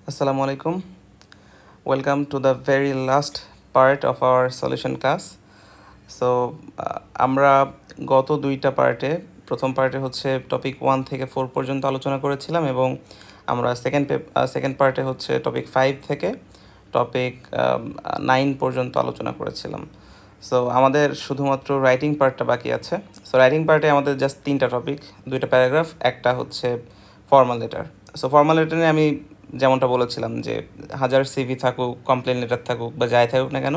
Assalamu alaikum. Welcome to the very last part of our solution class. So আমরা গত দুইটা পার্টে প্রথম পার্টে হচ্ছে টপিক 1 থেকে 4 পর্যন্ত আলোচনা করেছিলাম এবং আমরা সেকেন্ড পার্টে হচ্ছে টপিক 5 থেকে টপিক 9 পর্যন্ত আলোচনা করেছিলাম। সো আমাদের শুধুমাত্র রাইটিং পার্টটা বাকি আছে। সো রাইটিং পার্টে আমাদের জাস্ট 3টা টপিক, 2টা প্যারাগ্রাফ, একটা হচ্ছে formal letter. So formal letter নিয়ে আমি যেমনটা বলেছিলাম যে হাজার সিভি থাকুক, কমপ্লেন লেটার থাকুক বা যাই থাকুক না কেন,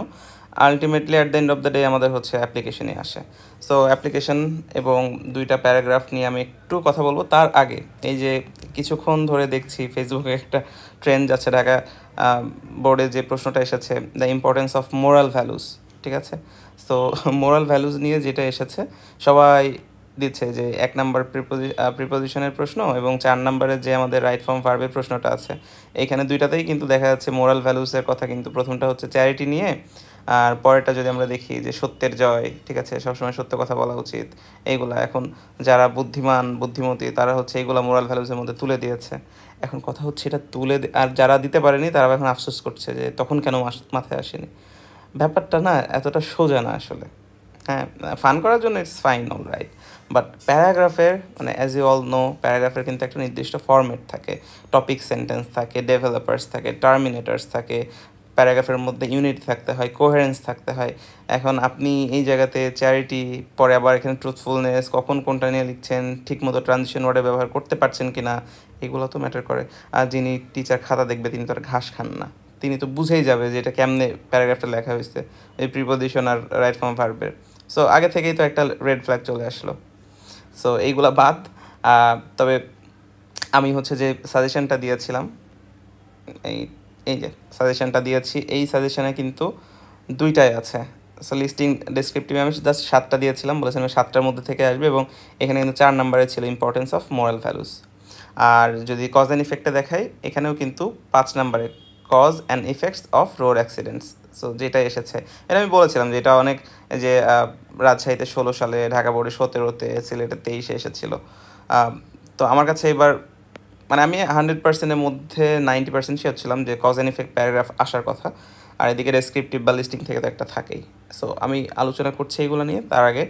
ultimately at the end of the day আমাদের হচ্ছে অ্যাপ্লিকেশনে আসে। সো অ্যাপ্লিকেশন এবং 2টা প্যারাগ্রাফ নিয়ে আমি একটু কথা বলবো। তার আগে এই যে কিছুক্ষণ ধরে দেখছি ফেসবুকে একটা ট্রেন্ড যাচ্ছে, ঢাকা বোর্ডে যে প্রশ্নটা এসেছে, the importance of moral values, ঠিক আছে? সো মোরাল ভ্যালুস নিয়ে যেটা এসেছে সবাই দিচ্ছে যে 1 নাম্বার প্রিপোজিশনের প্রশ্ন এবং 4 নাম্বারের যে আমাদের রাইট ফর্ম ভার্বের প্রশ্নটা আছে, এইখানে দুইটাতেই কিন্তু দেখা যাচ্ছে মোরাল ভ্যালুসের কথা। কিন্তু প্রথমটা হচ্ছে চ্যারিটি নিয়ে, আর পরেরটা যদি আমরা দেখি যে সত্যের জয়, ঠিক আছে, সবসময় সত্য কথা বলা উচিত, এইগুলা এখন যারা বুদ্ধিমতী তারা হচ্ছে এইগুলা মোরাল ভ্যালুসের মধ্যে তুলে দিয়েছে। এখন কথা হচ্ছে এটা আর যারা দিতে পারেনি তারা এখন আফসোস করছে যে তখন কেন মাথায় আসেনি। ব্যাপারটা না এতটা সোজা না আসলে। হ্যাঁ, ফান করার জন্য it's fine, all right, but প্যারাগ্রাফের মানে অ্যাজ ইউ অল নো প্যারাগ্রাফের কিন্তু একটা নির্দিষ্ট ফরম্যাট থাকে, টপিক সেন্টেন্স থাকে, ডেভেলপার্স থাকে, টার্মিনেটার্স থাকে, প্যারাগ্রাফের মধ্যে ইউনিট থাকতে হয়, কোহেরেন্স থাকতে হয়। এখন আপনি এই জায়গাতে চ্যারিটি, পরে আবার এখানে ট্রুথফুলনেস, কখন কোনটা নিয়ে লিখছেন, ঠিকমতো ট্রানজিশন ওয়ার্ডে ব্যবহার করতে পারছেন কি না, এগুলো তো ম্যাটার করে। আর যিনি টিচার খাতা দেখবে তিনি তো আর ঘাস খান না, তিনি তো বুঝেই যাবে যে এটা কেমনে প্যারাগ্রাফটা লেখা হয়েছে, এই প্রিপোজিশন আর রাইট ফর্ম ভার্বের। সো আগে থেকেই তো একটা রেড ফ্ল্যাগ চলে আসলো। সো এইগুলা বাদ। তবে আমি হচ্ছে যে সাজেশনটা দিয়েছিলাম, এই এই যে সাজেশনটা দিয়েছি, এই সাজেশনে কিন্তু 2টাই আছে। সো লিস্টিং ডেসক্রিপটিভে আমি জাস্ট 7টা দিয়েছিলাম, বলেছিলাম 7টার মধ্যে থেকে আসবে, এবং এখানে কিন্তু 4 নাম্বারে ছিল ইম্পর্টেন্স অফ মোরাল ভ্যালুস। আর যদি কজ অ্যান্ড ইফেক্টটা দেখাই, এখানেও কিন্তু 5 নাম্বারে cause and effects of road accidents. So যেটা এসেছে এটা আমি বলেছিলাম যে এটা অনেক, যে রাজশাহীতে 16 সালে, ঢাকা বোর্ডে 17-তে, সিলেটে 23-এ এসেছিলো। তো আমার কাছে এবার মানে আমি 100%-এর মধ্যে 90% শিওর ছিলাম যে কজ অ্যান্ড ইফেক্ট প্যারাগ্রাফ আসার কথা, আর এদিকে ডেসক্রিপটিভ বা লিস্টিং থেকে তো একটা থাকেই। সো আমি আলোচনা করছি এগুলো নিয়ে। তার আগে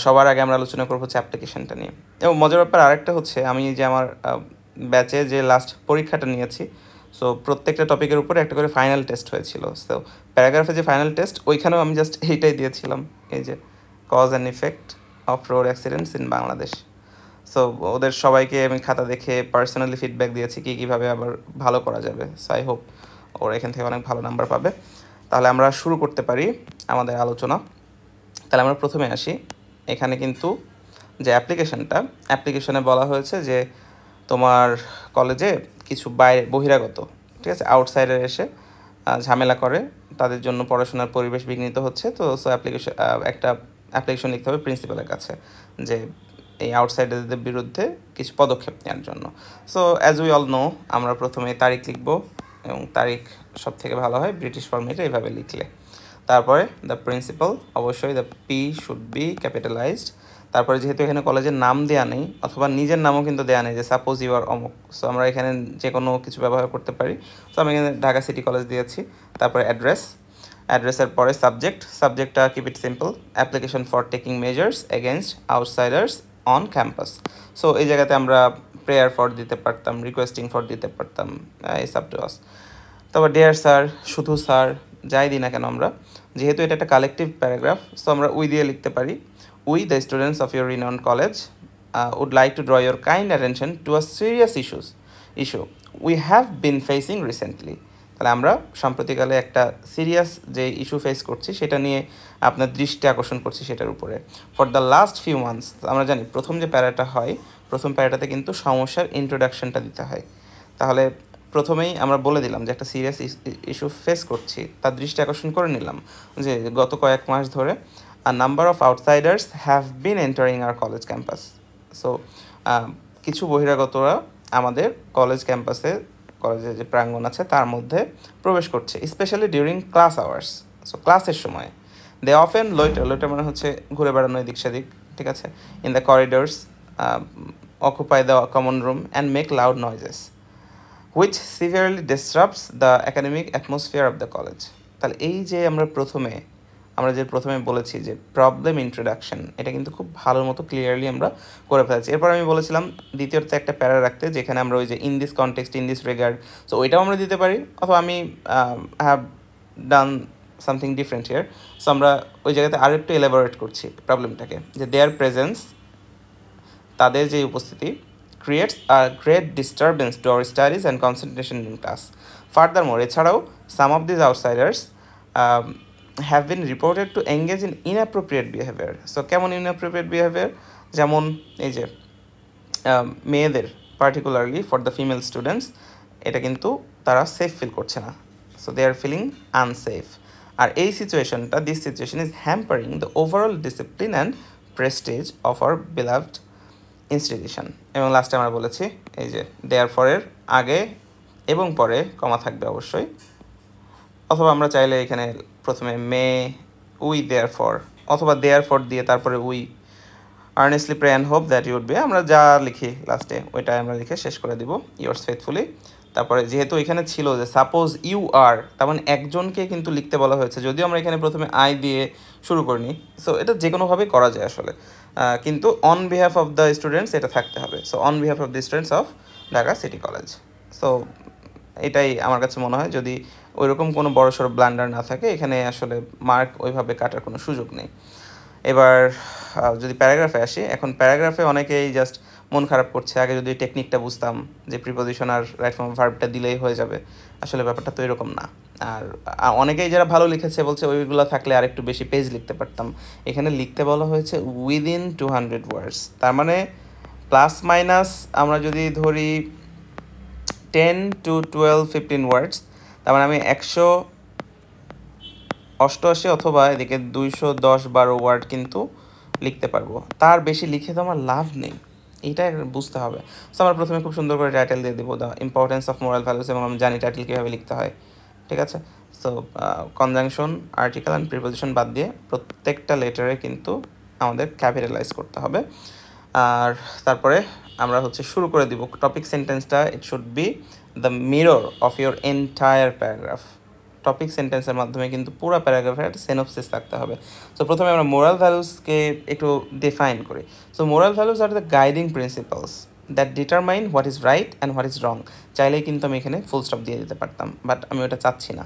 সবার আগে আমরা আলোচনা করবো হচ্ছে অ্যাপ্লিকেশনটা নিয়ে। এবং মজার ব্যাপার আরেকটা হচ্ছে, আমি যে আমার ব্যাচে যে লাস্ট পরীক্ষাটা নিয়েছি, সো প্রত্যেকটা টপিকের উপরে একটা করে ফাইনাল টেস্ট হয়েছিল। সো প্যারাগ্রাফে যে ফাইনাল টেস্ট, ওইখানেও আমি জাস্ট এইটাই দিয়েছিলাম, এই যে cause and effect of road accidents in Bangladesh. So ওদের সবাইকে আমি খাতা দেখে পার্সোনালি ফিডব্যাক দিয়েছি কীভাবে আবার ভালো করা যাবে। সো আই হোপ ওরা এখান থেকে অনেক ভালো নাম্বার পাবে। তাহলে আমরা শুরু করতে পারি আমাদের আলোচনা। তাহলে আমরা প্রথমে আসি, এখানে কিন্তু যে অ্যাপ্লিকেশনে বলা হয়েছে যে তোমার কলেজে কিছু বহিরাগত, ঠিক আছে, আউটসাইডার এসে ঝামেলা করে, তাদের জন্য পড়াশোনার পরিবেশ বিঘ্নিত হচ্ছে। তো সো একটা অ্যাপ্লিকেশন লিখতে হবে প্রিন্সিপালের কাছে যে এই আউটসাইডারদের বিরুদ্ধে কিছু পদক্ষেপ নেওয়ার জন্য। So as we all know, আমরা প্রথমে তারিখ লিখব, এবং তারিখ সব থেকে ভালো হয় ব্রিটিশ ফরম্যাটে এইভাবে লিখলে। তারপরে দ্য প্রিন্সিপাল, অবশ্যই the P should be capitalised. তারপরে যেহেতু এখানে কলেজের নাম দেওয়া নেই, অথবা নিজের নামও কিন্তু দেওয়া নেই যে সাপোজ ইউ আর অমুক, সো আমরা এখানে যে কোনো কিছু ব্যবহার করতে পারি। সো আমি এখানে ঢাকা সিটি কলেজ দিয়েছি। তারপরে অ্যাড্রেসের পরে সাবজেক্টটা keep it simple, application for taking measures against outsiders on campus. So এই জায়গাতে আমরা প্রেয়ার ফর দিতে পারতাম, রিকোয়েস্টিং ফর দিতে পারতাম, ইটস আপ টু আস। তারপর ডিয়ার স্যার, শুধু স্যার, যাই দিই না কেন আমরা, যেহেতু এটা একটা কালেকটিভ প্যারাগ্রাফ, সো আমরা উই দিয়ে লিখতে পারি। We the students of your renowned college would like to draw your kind attention to a serious issue we have been facing recently. তাহলে আমরা সাম্প্রতিককালে একটা সিরিয়াস যে ইস্যু ফেস করছি সেটা নিয়ে আপনার দৃষ্টি আকর্ষণ করছি সেটার উপরে। For the last few months, আমরা জানি প্রথম যে প্যারাটা হয়, প্রথম প্যারাটাতে কিন্তু সমস্যার ইন্ট্রোডাকশনটা দিতে হয়। তাহলে প্রথমেই আমরা বলে দিলাম যে একটা সিরিয়াস ইস্যু ফেস করছি, তার দৃষ্টি আকর্ষণ করে নিলাম যে গত কয়েক মাস ধরে a number of outsiders have been entering our college campus. So কিছু বহিরাগতরা আমাদের কলেজ ক্যাম্পাসে, কলেজের যে প্রাঙ্গণ আছে তার মধ্যে প্রবেশ করছে, specially during class hours. So ক্লাসের সময় দে অফেন লোইটার মানে হচ্ছে ঘুরে বেড়ানো এদিক সেদিক, ঠিক আছে, in the corridors, occupy the common room and make loud noises which severely disrupts the academic atmosphere of the college. তাহলে এই যে আমরা যে প্রথমে বলেছি যে প্রবলেম ইন্ট্রোডাকশন, এটা কিন্তু খুব ভালো মতো ক্লিয়ারলি আমরা করে ফেলেছি। এরপর আমি বলেছিলাম দ্বিতীয়তে একটা প্যারা রাখতে, যেখানে আমরা ওই যে in this context, in this regard, so ওইটাও আমরা দিতে পারি, অথবা আমি have done something different here. So আমরা ওই জায়গাতে আর একটু এলাবোরেট করছি প্রবলেমটাকে, যে দেয়ার প্রেজেন্স, তাদের যে উপস্থিতি, creates a great disturbance to our studies and concentration in class. Furthermore, এছাড়াও some of these outsiders have been reported to engage in inappropriate behavior. So কেমন inappropriate behavior? যেমন এই যে মেয়েদের, particularly for the female students, এটা কিন্তু তারা safe feel করছে না, so they are feeling unsafe. আর এই সিচুয়েশনটা, this situation is hampering the overall discipline and prestige of our beloved institution. এবং লাস্টে আমরা বলেছি এই যে দেয়ার ফরের আগে এবং পরে কমা থাকবে অবশ্যই, অথবা আমরা চাইলে এখানে প্রথমে মে উই দেয়ার ফর, অথবা দেয়ার ফর দিয়ে তারপরে we earnestly pray and hope that you'd be, আমরা যা লিখি লাস্টে ওইটাই আমরা লিখে শেষ করে দিব, ইয়োর্স ফেথফুলি। তারপরে যেহেতু এখানে ছিল যে সাপোজ ইউ আর, তার মানে একজনকে কিন্তু লিখতে বলা হয়েছে, যদিও আমরা এখানে প্রথমে আই দিয়ে শুরু করিনি, সো এটা যে কোনোভাবেই করা যায় আসলে, কিন্তু on behalf of the students এটা থাকতে হবে। So on behalf of the students of Dhaka city college. So এটাই আমার কাছে মনে হয়, যদি ওইরকম কোনো বড়সড় ব্লান্ডার না থাকে এখানে আসলে মার্ক ওইভাবে কাটার কোনো সুযোগ নেই। এবার যদি প্যারাগ্রাফে আসি, এখন প্যারাগ্রাফে অনেকেই জাস্ট মন খারাপ করছে, আগে যদি টেকনিকটা বুঝতাম যে প্রিপোজিশন আর রাইট ফর্ম ভার্বটা দিলেই হয়ে যাবে, আসলে ব্যাপারটা তো এরকম না। আর অনেকেই যারা ভালো লিখেছে বলছে ওইগুলো থাকলে আর একটু বেশি পেজ লিখতে পারতাম, এখানে লিখতে বলা হয়েছে উইদিন 200 ওয়ার্ডস, তার মানে প্লাস মাইনাস আমরা যদি ধরি 10 to 12, 15 ওয়ার্ডস, তার মানে আমি 188 অথবা এদিকে 210-12 ওয়ার্ড কিন্তু লিখতে পারবো, তার বেশি লিখে তো আমার লাভ নেই, এইটা বুঝতে হবে। সো আমরা প্রথমে খুব সুন্দর করে টাইটেল দিয়ে দেবো the importance of moral values, এবং আমি জানি টাইটেল কীভাবে লিখতে হয়, ঠিক আছে। So conjunction, article and preposition বাদ দিয়ে প্রত্যেকটা লেটারে কিন্তু আমাদের ক্যাপিটালাইজ করতে হবে। আর তারপরে আমরা শুরু করে দিব টপিক সেন্টেন্সটা, it should be the mirror of your entire paragraph. Topic সেন্টেন্সের মাধ্যমে কিন্তু পুরো প্যারাগ্রাফের একটা সিনপসিস থাকতে হবে। সো প্রথমে আমরা মোরাল ভ্যালুসকে একটু ডিফাইন করি। So moral values are the guiding principles that determine what is right and what is wrong. চাইলেই কিন্তু আমি এখানে ফুল স্টপ দিয়ে দিতে পারতাম, বাট আমি ওটা চাচ্ছি না,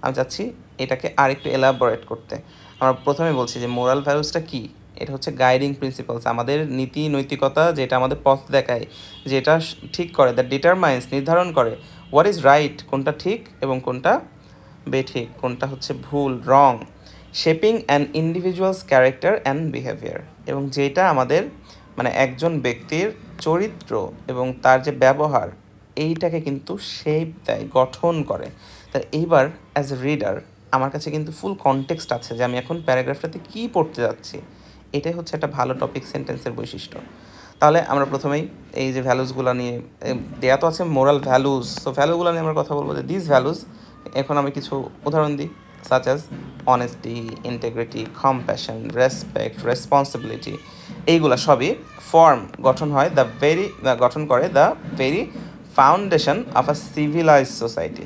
আমি চাচ্ছি এটাকে আর একটু এলাবোরেট করতে। আমরা প্রথমে বলছি যে মোরাল ভ্যালুসটা কী, এটা হচ্ছে গাইডিং প্রিন্সিপালস, আমাদের নীতি নৈতিকতা, যেটা আমাদের পথ দেখায়, যেটা ঠিক করে, দ্যাট ডিটারমাইন্স, নির্ধারণ করে হোয়াট ইজ রাইট, কোনটা ঠিক এবং কোনটা বেঠিক, কোনটা হচ্ছে ভুল, wrong, shaping an individual's character and behaviour, এবং যেটা আমাদের মানে একজন ব্যক্তির চরিত্র এবং তার যে ব্যবহার, এইটাকে কিন্তু শেপ দেয়, গঠন করে। তা এইবার অ্যাজ এ রিডার আমার কাছে কিন্তু ফুল কনটেক্সট আছে যে আমি এখন প্যারাগ্রাফটাতে কী পড়তে যাচ্ছি, এটাই হচ্ছে একটা ভালো টপিক সেন্টেন্সের বৈশিষ্ট্য। তাহলে আমরা প্রথমেই এই যে ভ্যালুসগুলো নিয়ে, দেয়া তো আছে মোরাল ভ্যালুস, সো ভ্যালুগুলো নিয়ে আমরা কথা বলবো যে দিস ভ্যালুস, এখন আমি কিছু উদাহরণ দিই, such as honesty, integrity, compassion, respect, responsibility, এইগুলো সবই গঠন করে the very foundation of a civilised society,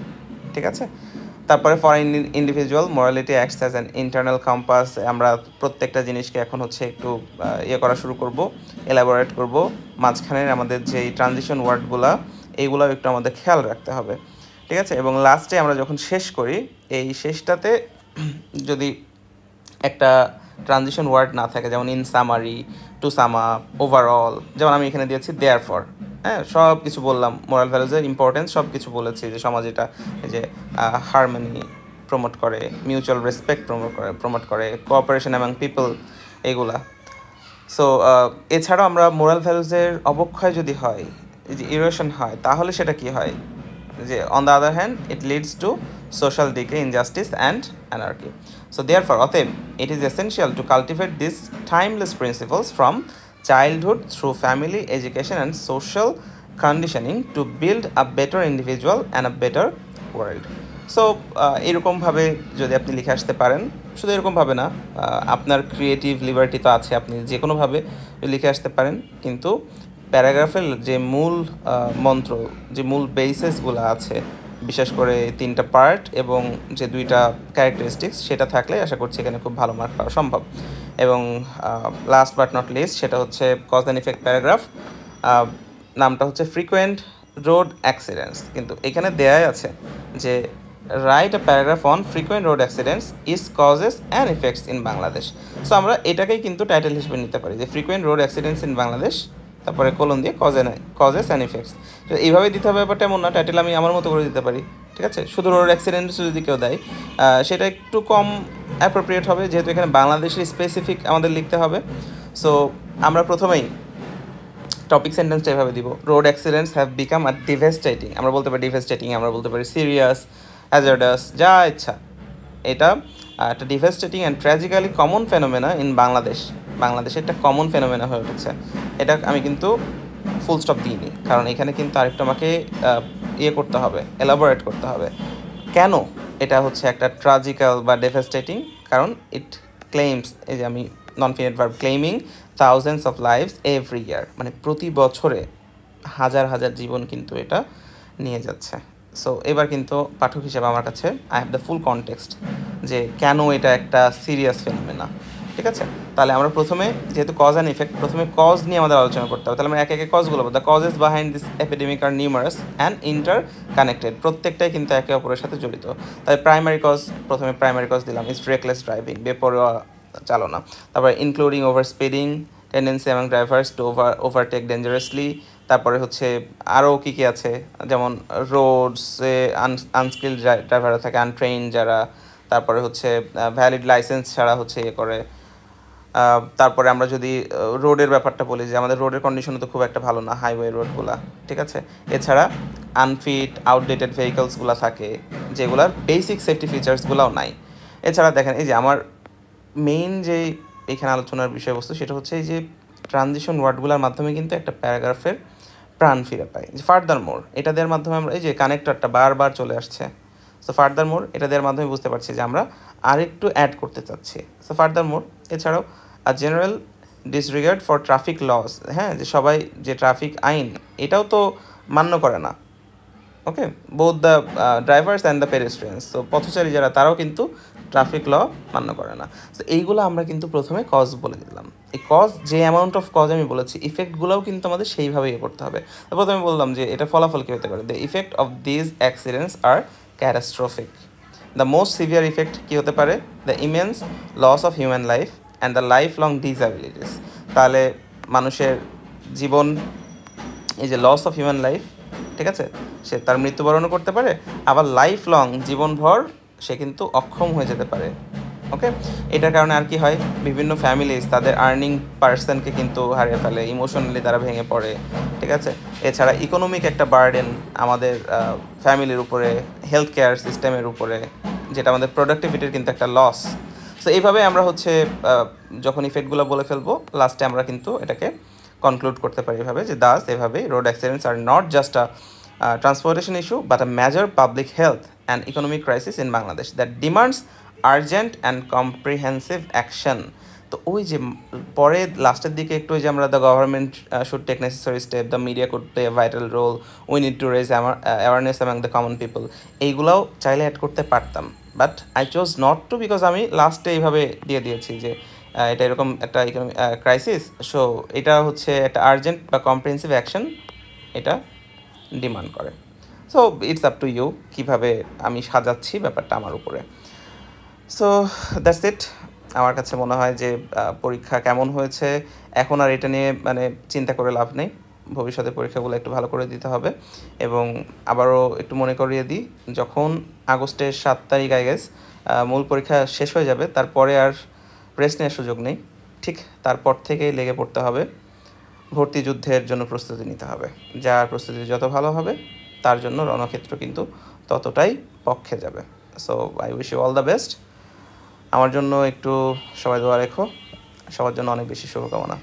ঠিক আছে। তারপরে for individual morality acts as an internal compass, আমরা প্রত্যেকটা জিনিসকে এখন একটু করা শুরু করব, এলাবোরেট করব, মাঝখানের আমাদের যে ট্রানজিশন ওয়ার্ডগুলো, এইগুলো একটু আমাদের খেয়াল রাখতে হবে, ঠিক আছে। এবং লাস্টে আমরা যখন শেষ করি, এই শেষটাতে যদি একটা ট্রানজিশন ওয়ার্ড না থাকে, যেমন in summary, to sum up, overall, যেমন আমি এখানে দিয়েছি দেয়ার ফর, হ্যাঁ, সব কিছু বললাম, মোরাল ভ্যালুজের ইম্পর্টেন্স সব কিছু বলেছি, যে সমাজ এটা এই যে হারমোনি প্রমোট করে, মিউচুয়াল রেসপেক্ট প্রমোট করে, কোঅপারেশন অ্যামাং পিপল, এইগুলা। সো এছাড়াও আমরা মোরাল ভ্যালুজের অবক্ষয় যদি হয়, যে ইরোশন হয়, তাহলে সেটা কি হয়, যে on the other hand it leads to social decay, injustice and anarchy. So therefore অতএব it is essential to cultivate this timeless principles from childhood through family, education and social conditioning to build a better individual and a better world. So এরকমভাবে যদি আপনি লিখে আসতে পারেন, শুধু এরকমভাবে না, আপনার ক্রিয়েটিভ লিবার্টি তো আছে, আপনি যে কোনোভাবে লিখে আসতে পারেন, কিন্তু প্যারাগ্রাফের যে মূল মন্ত্র, যে মূল বেসিসগুলো আছে, বিশেষ করে 3টা পার্ট এবং যে 2টা ক্যারেক্টারিস্টিক্স, সেটা থাকলে আশা করছি এখানে খুব ভালো মার্ক পাওয়া সম্ভব। এবং লাস্ট বাট নট লিস্ট, সেটা হচ্ছে কজ অ্যান্ড ইফেক্ট প্যারাগ্রাফ। নামটা হচ্ছে ফ্রিকোয়েন্ট রোড অ্যাক্সিডেন্টস, কিন্তু এখানে দেয়াই আছে যে write a paragraph on frequent road accidents is causes and effects in Bangladesh. So আমরা এটাকেই কিন্তু টাইটেল হিসেবে নিতে পারি যে frequent road accidents in Bangladesh, তারপরে কোলন দিয়ে কজেস অ্যান্ড ইফেক্টস। তো এইভাবে দিতে হবে ব্যাপারটা এমন না, টাইটেল আমি আমার মতো করে দিতে পারি, ঠিক আছে। শুধু রোড অ্যাক্সিডেন্টস যদি কেউ দেয় সেটা একটু কম অ্যাপ্রোপ্রিয়েট হবে, যেহেতু এখানে বাংলাদেশের স্পেসিফিক আমাদের লিখতে হবে। সো আমরা প্রথমেই টপিক সেন্টেন্সটা এভাবে দিব, road accidents have become a devastating, আমরা বলতে পারি ডিভাস্টেটিং, আমরা বলতে পারি সিরিয়াস, হ্যাজার্ডাস, যা ইচ্ছা। এটা একটা devastating and ট্র্যাজিক্যালি common phenomena in বাংলাদেশে একটা কমন ফেনোমেনা হয়ে উঠেছে। এটা আমি কিন্তু ফুল স্টপ দিইনি, কারণ এখানে কিন্তু আরেকটু আমাকে করতে হবে, এলাবোরেট করতে হবে কেন এটা হচ্ছে একটা ট্র্যাজিক্যাল বা ডেভাস্টেটিং। কারণ ইট ক্লেইমস, এই যে আমি non finite verb, claiming thousands of lives every year, মানে প্রতি বছরে হাজার হাজার জীবন কিন্তু এটা নিয়ে যাচ্ছে। সো এবার কিন্তু পাঠক হিসেবে আমার কাছে I have the full context যে কেন এটা একটা সিরিয়াস ফেনোমেনা, ঠিক আছে। তাহলে আমরা প্রথমে, যেহেতু কজ অ্যান্ড ইফেক্ট, প্রথমে কজ নিয়ে আমাদের আলোচনা করতে হবে। তাহলে আমরা একে একে কজগুলো, the causes behind this epidemic are numerous and interconnected, প্রত্যেকটাই কিন্তু একে অপরের সাথে জড়িত। তাই প্রাইমারি কজ, প্রথমে প্রাইমারি কজ দিলাম ইজ রেকলেস ড্রাইভিং, বেপরোয়া চালনা। তারপরে including over speeding tendency among drivers to overtake dangerously. তারপরে হচ্ছে আরও কী কী আছে, যেমন রোডসে আনস্কিল্ড ড্রাইভাররা থাকে, আনট্রেইন যারা, তারপরে হচ্ছে ভ্যালিড লাইসেন্স ছাড়া হচ্ছে করে। তারপরে আমরা যদি রোডের ব্যাপারটা বলি, যে আমাদের রোডের কন্ডিশনও তো খুব একটা ভালো না, হাইওয়ে রোডগুলা, ঠিক আছে। এছাড়া আনফিট আউটডেটেড ভেহিকলসগুলো থাকে, যেগুলার বেসিক সেফটি ফিচার্সগুলোও নাই। এছাড়া দেখেন, এই যে আমার মেইন যে এখানে আলোচনার বিষয়বস্তু, সেটা হচ্ছে এই যে ট্রানজিশন ওয়ার্ডগুলোর মাধ্যমে কিন্তু একটা প্যারাগ্রাফের প্রাণ ফিরে পাই। যে ফার্দার মোর, এটা দেওয়ার মাধ্যমে আমরা, এই যে কানেক্টরটা বারবার চলে আসছে, সো ফার্দার মোর এটা দেওয়ার মাধ্যমে বুঝতে পারছি যে আমরা আরেকটু অ্যাড করতে চাচ্ছি, সো ফার্দার মোর। এছাড়াও general disregard for traffic laws, হ্যাঁ, যে সবাই যে ট্রাফিক আইন এটাও তো মান্য করে না, okay, both the drivers and the pedestrians, তো পথচারী যারা, তারাও কিন্তু ট্রাফিক ল মান্য করে না। তো এইগুলো আমরা কিন্তু প্রথমে কজ বলে দিলাম। এই কজ, যে অ্যামাউন্ট অফ কজ আমি বলেছি, ইফেক্টগুলোও কিন্তু আমাদের সেইভাবে করতে হবে। প্রথমে বললাম যে এটা ফলাফল কী হতে পারে, the effect of these accidents are catastrophic. The most severe effect কী হতে পারে, the immense loss of human life and the lifelong disabilities. তাহলে মানুষের জীবন, এই যে লস অফ হিউম্যান লাইফ, ঠিক আছে, সে তার মৃত্যুবরণও করতে পারে, আবার লাইফ লং, জীবনভর সে কিন্তু অক্ষম হয়ে যেতে পারে, ওকে। এটার কারণে আর কি হয়, বিভিন্ন ফ্যামিলিজ তাদের আর্নিং পার্সনকে কিন্তু হারিয়ে ফেলে, ইমোশনালি তারা ভেঙে পড়ে, ঠিক আছে। এছাড়া ইকোনমিক একটা বার্ডেন আমাদের ফ্যামিলির উপরে, হেলথ কেয়ার সিস্টেমের উপরে, যেটা আমাদের প্রোডাক্টিভিটির কিন্তু একটা লস। সো এইভাবে আমরা হচ্ছে যখন ইফেক্টগুলো বলে ফেলবো, লাস্টে আমরা কিন্তু এটাকে কনক্লুড করতে পারি এভাবে, যে দাস এভাবে road accidents are not just a transportation issue but a major public health and economic crisis in Bangladesh that demands urgent and comprehensive action. তো ওই যে পরে লাস্টের দিকে একটু, ওই যে আমরা the government should take necessary step, the media could play a vital role, we need to raise awareness among the common people, এইগুলাও চাইলে অ্যাড করতে পারতাম, but I chose not to, because আমি লাস্টে এইভাবে দিয়ে দিয়েছি যে এটা এরকম একটা ইকোনমিক ক্রাইসিস, সো এটা হচ্ছে একটা আর্জেন্ট বা কম্প্রিহেন্সিভ অ্যাকশন এটা ডিমান্ড করে। So it's up to you, কীভাবে আমি সাজাচ্ছি ব্যাপারটা আমার উপরে। So that's it. আমার কাছে মনে হয় যে পরীক্ষা কেমন হয়েছে এখন আর এটা নিয়ে মানে চিন্তা করে লাভ নেই, ভবিষ্যতে পরীক্ষাগুলো একটু ভালো করে দিতে হবে। এবং আবারও একটু মনে করিয়ে দিই, যখন আগস্টের 7 তারিখ আই গেস মূল পরীক্ষা শেষ হয়ে যাবে, তারপরে আর রেস্ট নেওয়ার সুযোগ নেই, ঠিক তারপর থেকেই লেগে পড়তে হবে, ভর্তি যুদ্ধের জন্য প্রস্তুতি নিতে হবে। যার প্রস্তুতি যত ভালো হবে, তার জন্য রণক্ষেত্র কিন্তু ততটাই পক্ষে যাবে। So I wish you all the best. আমার জন্য একটু সবাই দোয়া রেখো, সবার জন্য অনেক বেশি শুভকামনা।